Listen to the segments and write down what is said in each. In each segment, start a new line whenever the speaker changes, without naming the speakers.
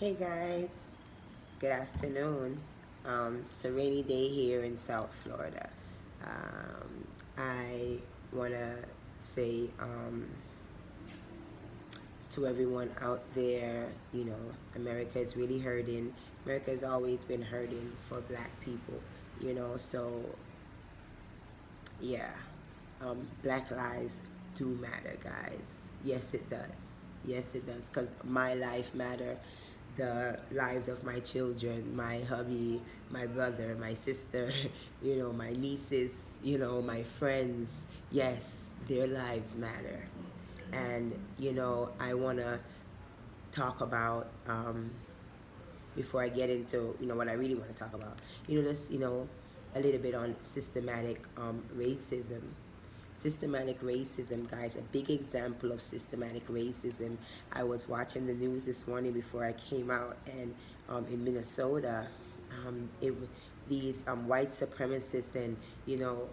Hey guys, good afternoon. It's a rainy day here in South Florida. I want to say to everyone out there, America is really hurting. America has always been hurting for black people, so yeah, black lives do matter, guys. Yes, it does. Yes, it does. Because my life matter, the lives of my children, my hubby, my brother, my sister, my nieces, my friends. Yes, their lives matter. And, I want to talk about, before I get into, what I really want to talk about, a little bit on systematic racism. Systematic racism, guys, a big example of systematic racism. I was watching the news this morning before I came out, and in Minnesota, it these white supremacists and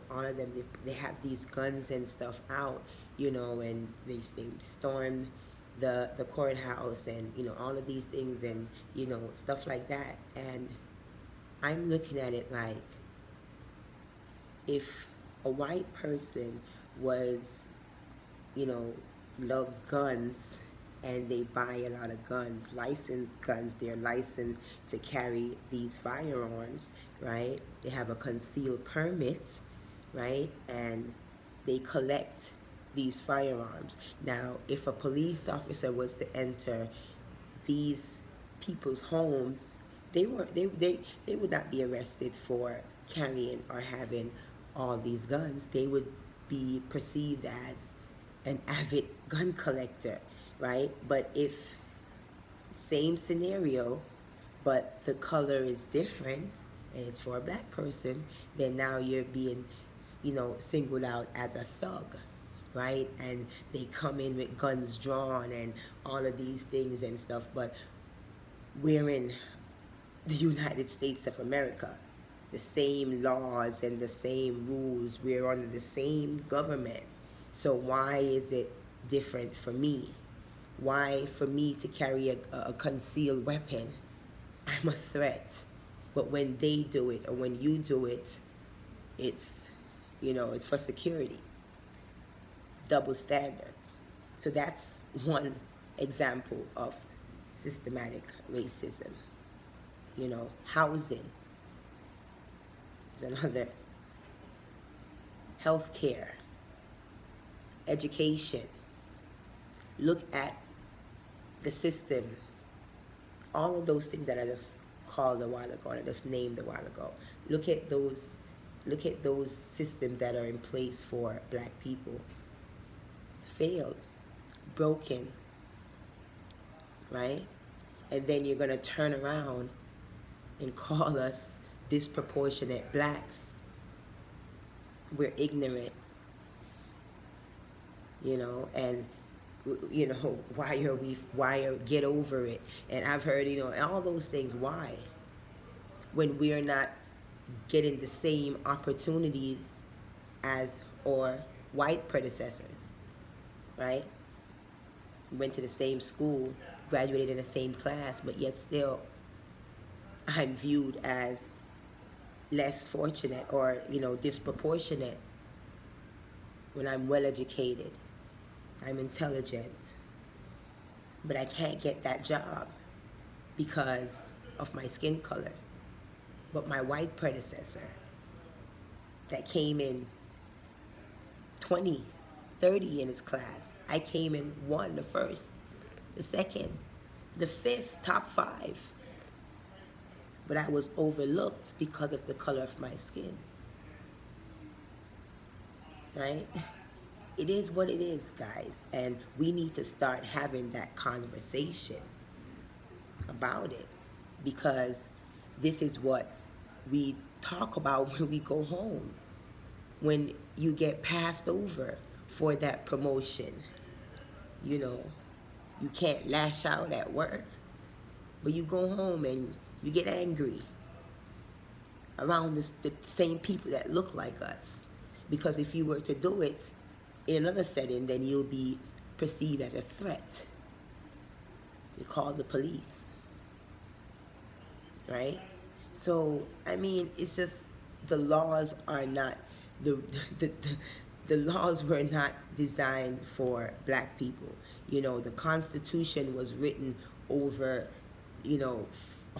all of them, they have these guns and stuff out, and they stormed the courthouse and all of these things and stuff like that. And I'm looking at it like, if a white person was, you know, loves guns and they buy a lot of guns, licensed guns, they're licensed to carry these firearms, right? They have a concealed permit, right? And they collect these firearms. Now, if a police officer was to enter these people's homes, they would not be arrested for carrying or having all these guns. They would be perceived as an avid gun collector, right? But if same scenario, but the color is different and it's for a black person, then now you're being, singled out as a thug, right? And they come in with guns drawn and all of these things and stuff, but we're in the United States of America. The same laws and the same rules. We're under the same government. So why is it different for me? Why for me to carry a concealed weapon? I'm a threat. But when they do it or when you do it, it's, it's for security. Double standards. So that's one example of systematic racism. Housing is another. Healthcare, education. Look at the system. All of those things that I just called a while ago, and I just named a while ago. Look at those. Look at those systems that are in place for black people. It's failed, broken, right? And then you're gonna turn around and call us disproportionate blacks. We're ignorant, and why get over it. And I've heard, all those things. Why, when we're not getting the same opportunities as our white predecessors, right? Went to the same school, graduated in the same class, but yet still I'm viewed as less fortunate or disproportionate when I'm well educated, I'm intelligent, but I can't get that job because of my skin color. But my white predecessor that came in 20, 30 in his class, I came in one, the first, the second, the fifth, top five. But I was overlooked because of the color of my skin, right? It is what it is, guys, and we need to start having that conversation about it, because this is what we talk about when we go home. When you get passed over for that promotion, you can't lash out at work, but you go home and you get angry around the same people that look like us. Because if you were to do it in another setting, then you'll be perceived as a threat. They call the police. right? So I mean, it's just the laws are not the the, the the laws were not designed for black people. You know, the Constitution was written over, you know,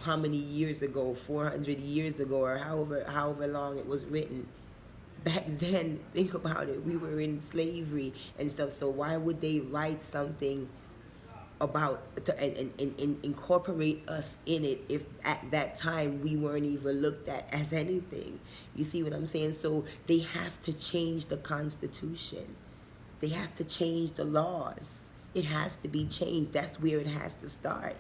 how many years ago, 400 years ago, or however long it was written. Back then, think about it, we were in slavery and stuff. So why would they write something about to, and incorporate us in it if at that time we weren't even looked at as anything? You see what I'm saying? So they have to change the Constitution. They have to change the laws. It has to be changed. That's where it has to start.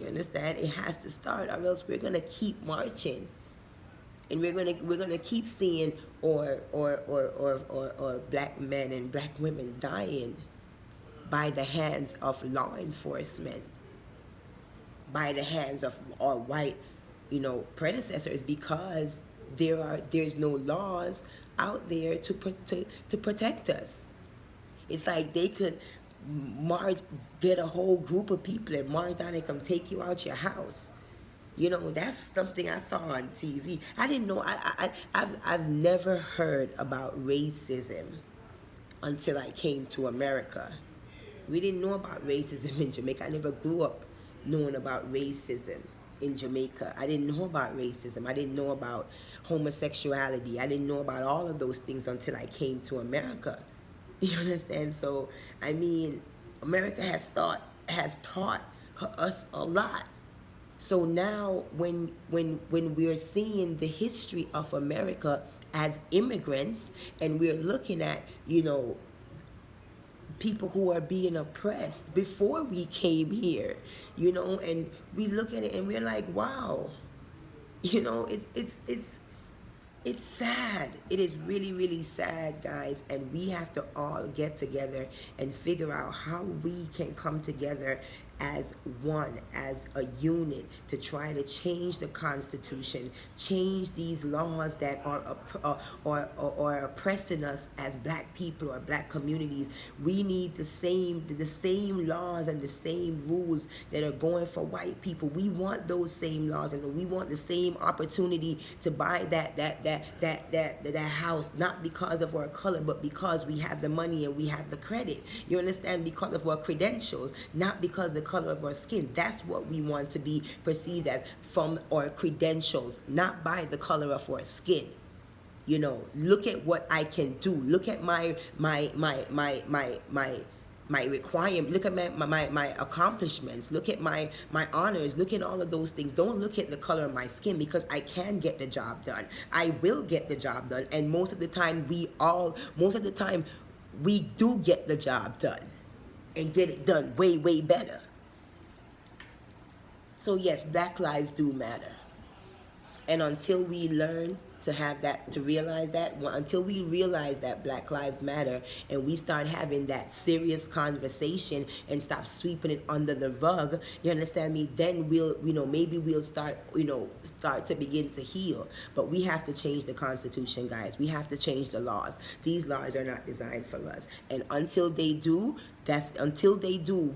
You understand? It has to start, or else we're gonna keep marching, and we're gonna keep seeing or black men and black women dying by the hands of law enforcement, by the hands of our white, you know, predecessors, because there's no laws out there to protect us. It's like they could march, get a whole group of people and march down and come take you out your house. You know, that's something I saw on TV. I didn't know. I've never heard about racism until I came to America. We didn't know about racism in Jamaica. I never grew up knowing about racism in Jamaica. I didn't know about racism. I didn't know about homosexuality. I didn't know about all of those things until I came to America. You understand? So, I mean, America has taught us a lot. So now when we're seeing the history of America as immigrants, and we're looking at, you know, people who are being oppressed before we came here, you know, and we look at it and we're like, wow, you know, it's sad. It is really, really sad, guys. And we have to all get together and figure out how we can come together as one, as a unit, to try to change the Constitution, change these laws that are oppressing us as black people or black communities. We need the same laws and the same rules that are going for white people. We want those same laws, and we want the same opportunity to buy that house, not because of our color, but because we have the money and we have the credit. You understand? Because of our credentials, not because the color of our skin. That's what we want to be perceived as, from our credentials, not by the color of our skin. You know, look at what I can do. Look at my requirement. Look at my accomplishments. Look at my honors. Look at all of those things. Don't look at the color of my skin, because I can get the job done. I will get the job done. And most of the time we do get the job done and get it done way, way better. So yes, Black lives do matter. And until we learn to have that, to realize that, until we realize that Black lives matter, and we start having that serious conversation and stop sweeping it under the rug, you understand me, then we'll, you know, maybe we'll start to begin to heal. But we have to change the Constitution, guys. We have to change the laws. These laws are not designed for us. And until they do,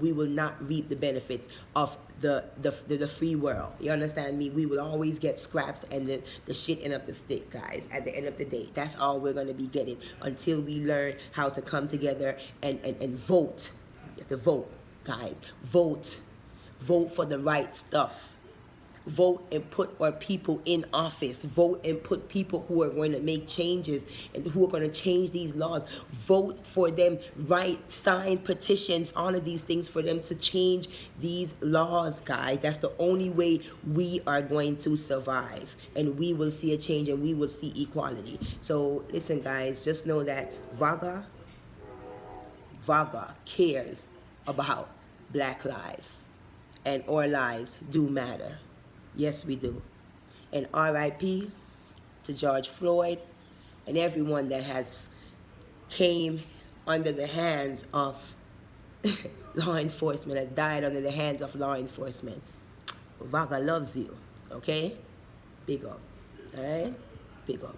we will not reap the benefits of the free world. You understand me? We will always get scraps and the shit end up the stick, guys. At the end of the day, that's all we're going to be getting until we learn how to come together and vote. You have to vote, guys. Vote for the right stuff. Vote and put our people in office. Vote and put people who are going to make changes and who are going to change these laws. Vote for them, write, sign petitions, all of these things for them to change these laws, guys. That's the only way we are going to survive, and we will see a change, and we will see equality. So listen, guys, just know that Vaga cares about Black lives, and our lives do matter. Yes, we do. And R.I.P. to George Floyd and everyone that has came under the hands of law enforcement, has died under the hands of law enforcement. Vaga loves you, okay? Big up, all right? Big up.